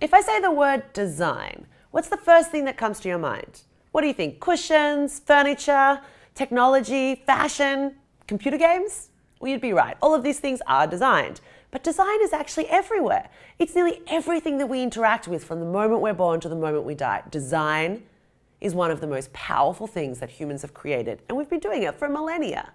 If I say the word design, what's the first thing that comes to your mind? What do you think? Cushions, furniture, technology, fashion, computer games? Well, you'd be right. All of these things are designed. But design is actually everywhere. It's nearly everything that we interact with from the moment we're born to the moment we die. Design is one of the most powerful things that humans have created, and we've been doing it for millennia.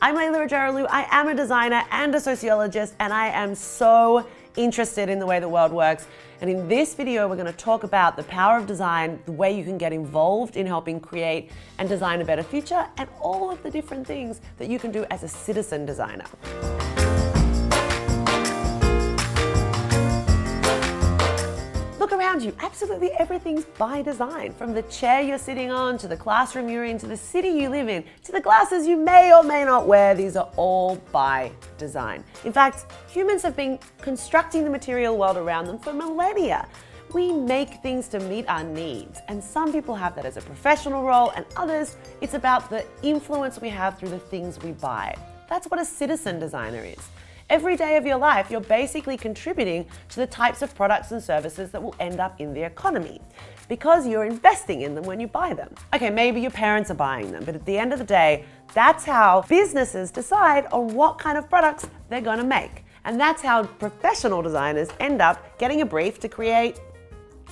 I'm Layla Rajaralu. I am a designer and a sociologist, and I am so interested in the way the world works. And in this video, we're going to talk about the power of design, the way you can get involved in helping create and design a better future, and all of the different things that you can do as a citizen designer. Look around you, absolutely everything's by design. From the chair you're sitting on, to the classroom you're in, to the city you live in, to the glasses you may or may not wear, these are all by design. In fact, humans have been constructing the material world around them for millennia. We make things to meet our needs, and some people have that as a professional role, and others, it's about the influence we have through the things we buy. That's what a citizen designer is. Every day of your life, you're basically contributing to the types of products and services that will end up in the economy because you're investing in them when you buy them. Okay, maybe your parents are buying them, but at the end of the day, that's how businesses decide on what kind of products they're going to make. And that's how professional designers end up getting a brief to create,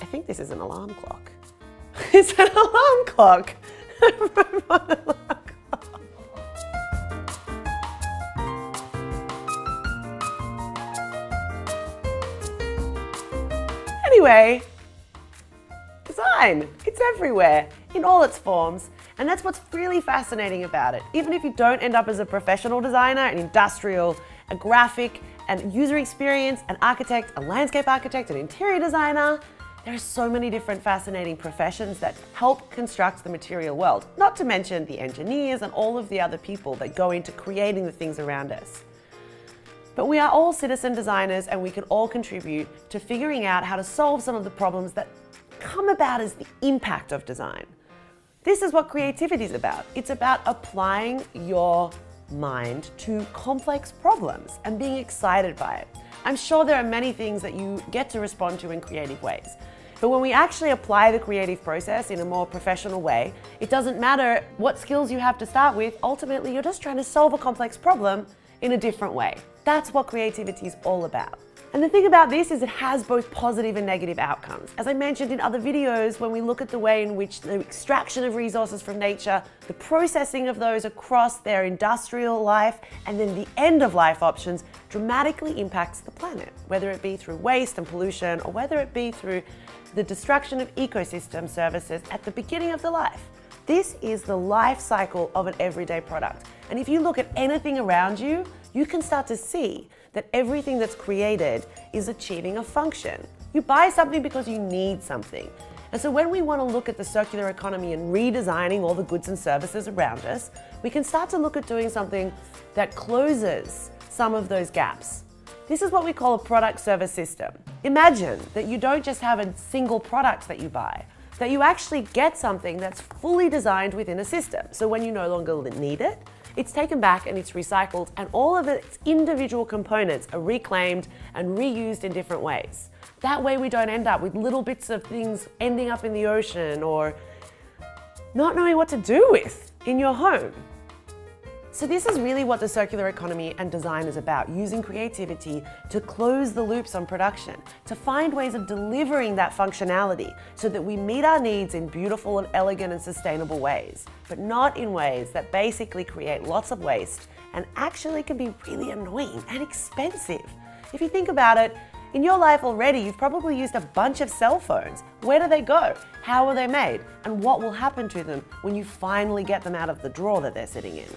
I think this is an alarm clock. It's an alarm clock. Anyway, design, it's everywhere in all its forms, and that's what's really fascinating about it. Even if you don't end up as a professional designer, an industrial, a graphic, and user experience, an architect, a landscape architect, an interior designer, there are so many different fascinating professions that help construct the material world, not to mention the engineers and all of the other people that go into creating the things around us. But we are all citizen designers, and we can all contribute to figuring out how to solve some of the problems that come about as the impact of design. This is what creativity is about. It's about applying your mind to complex problems and being excited by it. I'm sure there are many things that you get to respond to in creative ways. But when we actually apply the creative process in a more professional way, it doesn't matter what skills you have to start with. Ultimately, you're just trying to solve a complex problem in a different way. That's what creativity is all about. And the thing about this is it has both positive and negative outcomes. As I mentioned in other videos, when we look at the way in which the extraction of resources from nature, the processing of those across their industrial life, and then the end of life options dramatically impacts the planet, whether it be through waste and pollution, or whether it be through the destruction of ecosystem services at the beginning of the life. This is the life cycle of an everyday product. And if you look at anything around you, you can start to see that everything that's created is achieving a function. You buy something because you need something. And so when we want to look at the circular economy and redesigning all the goods and services around us, we can start to look at doing something that closes some of those gaps. This is what we call a product-service system. Imagine that you don't just have a single product that you buy, that you actually get something that's fully designed within a system. So when you no longer need it, it's taken back and it's recycled, and all of its individual components are reclaimed and reused in different ways. That way we don't end up with little bits of things ending up in the ocean or not knowing what to do with in your home. So this is really what the circular economy and design is about, using creativity to close the loops on production, to find ways of delivering that functionality so that we meet our needs in beautiful and elegant and sustainable ways, but not in ways that basically create lots of waste and actually can be really annoying and expensive. If you think about it, in your life already, you've probably used a bunch of cell phones. Where do they go? How are they made? And what will happen to them when you finally get them out of the drawer that they're sitting in?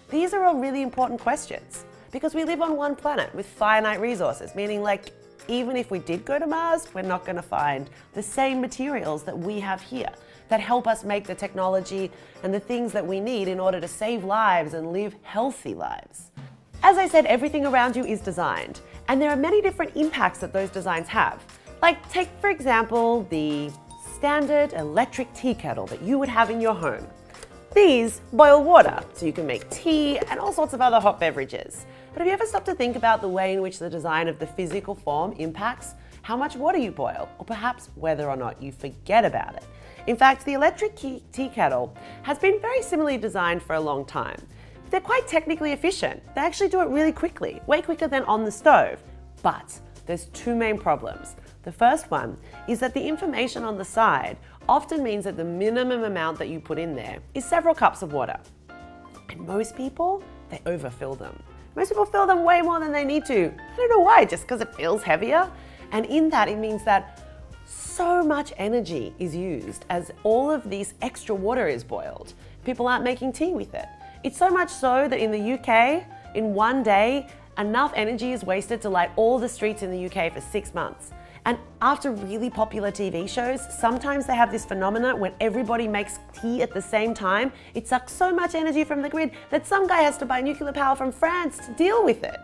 These are all really important questions because we live on one planet with finite resources, meaning like even if we did go to Mars, we're not going to find the same materials that we have here that help us make the technology and the things that we need in order to save lives and live healthy lives. As I said, everything around you is designed, and there are many different impacts that those designs have. Like take, for example, the standard electric tea kettle that you would have in your home. These boil water, so you can make tea and all sorts of other hot beverages. But have you ever stopped to think about the way in which the design of the physical form impacts how much water you boil, or perhaps whether or not you forget about it? In fact, the electric tea kettle has been very similarly designed for a long time. They're quite technically efficient. They actually do it really quickly, way quicker than on the stove. But there's two main problems. The first one is that the information on the side often means that the minimum amount that you put in there is several cups of water. And most people, they overfill them. Most people fill them way more than they need to. I don't know why, just because it feels heavier. And in that, it means that so much energy is used as all of this extra water is boiled. People aren't making tea with it. It's so much so that in the UK, in one day, enough energy is wasted to light all the streets in the UK for 6 months. And after really popular TV shows, sometimes they have this phenomena when everybody makes tea at the same time. It sucks so much energy from the grid that some guy has to buy nuclear power from France to deal with it.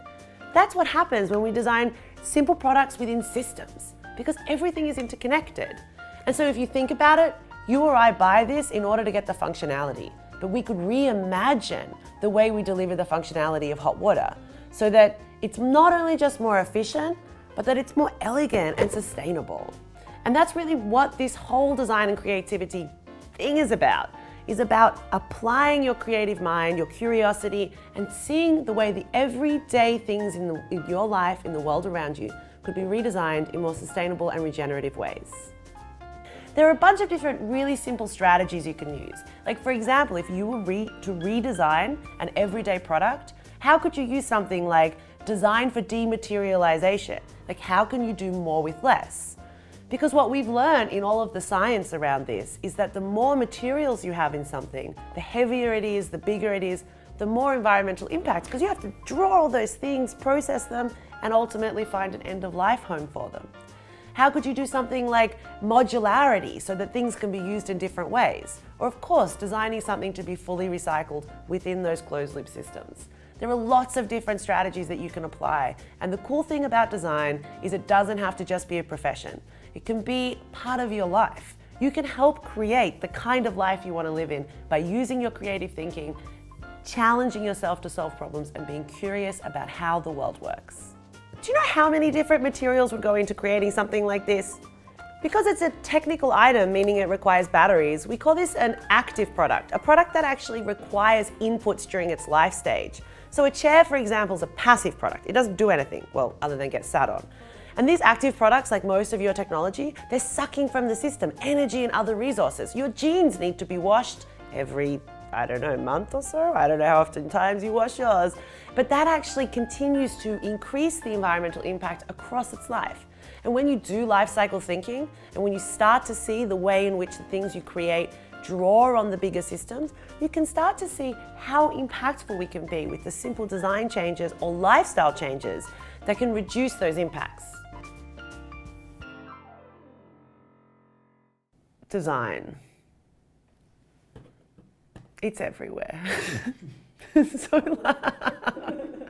That's what happens when we design simple products within systems, because everything is interconnected. And so if you think about it, you or I buy this in order to get the functionality. But we could reimagine the way we deliver the functionality of hot water so that it's not only just more efficient, but that it's more elegant and sustainable. And that's really what this whole design and creativity thing is about applying your creative mind, your curiosity, and seeing the way the everyday things in your life, in the world around you, could be redesigned in more sustainable and regenerative ways. There are a bunch of different really simple strategies you can use. Like for example, if you were to redesign an everyday product, how could you use something like design for dematerialization? Like how can you do more with less? Because what we've learned in all of the science around this is that the more materials you have in something, the heavier it is, the bigger it is, the more environmental impact, because you have to draw all those things, process them, and ultimately find an end-of-life home for them. How could you do something like modularity so that things can be used in different ways? Or of course, designing something to be fully recycled within those closed-loop systems. There are lots of different strategies that you can apply. And the cool thing about design is it doesn't have to just be a profession. It can be part of your life. You can help create the kind of life you want to live in by using your creative thinking, challenging yourself to solve problems, and being curious about how the world works. Do you know how many different materials would go into creating something like this? Because it's a technical item, meaning it requires batteries, we call this an active product, a product that actually requires inputs during its life stage. So a chair, for example, is a passive product. It doesn't do anything, well, other than get sat on. And these active products, like most of your technology, they're sucking from the system energy and other resources. Your jeans need to be washed every, I don't know, month or so. I don't know how often times you wash yours. But that actually continues to increase the environmental impact across its life. And when you do life cycle thinking, and when you start to see the way in which the things you create draw on the bigger systems, you can start to see how impactful we can be with the simple design changes or lifestyle changes that can reduce those impacts. Design. It's everywhere. It's so loud.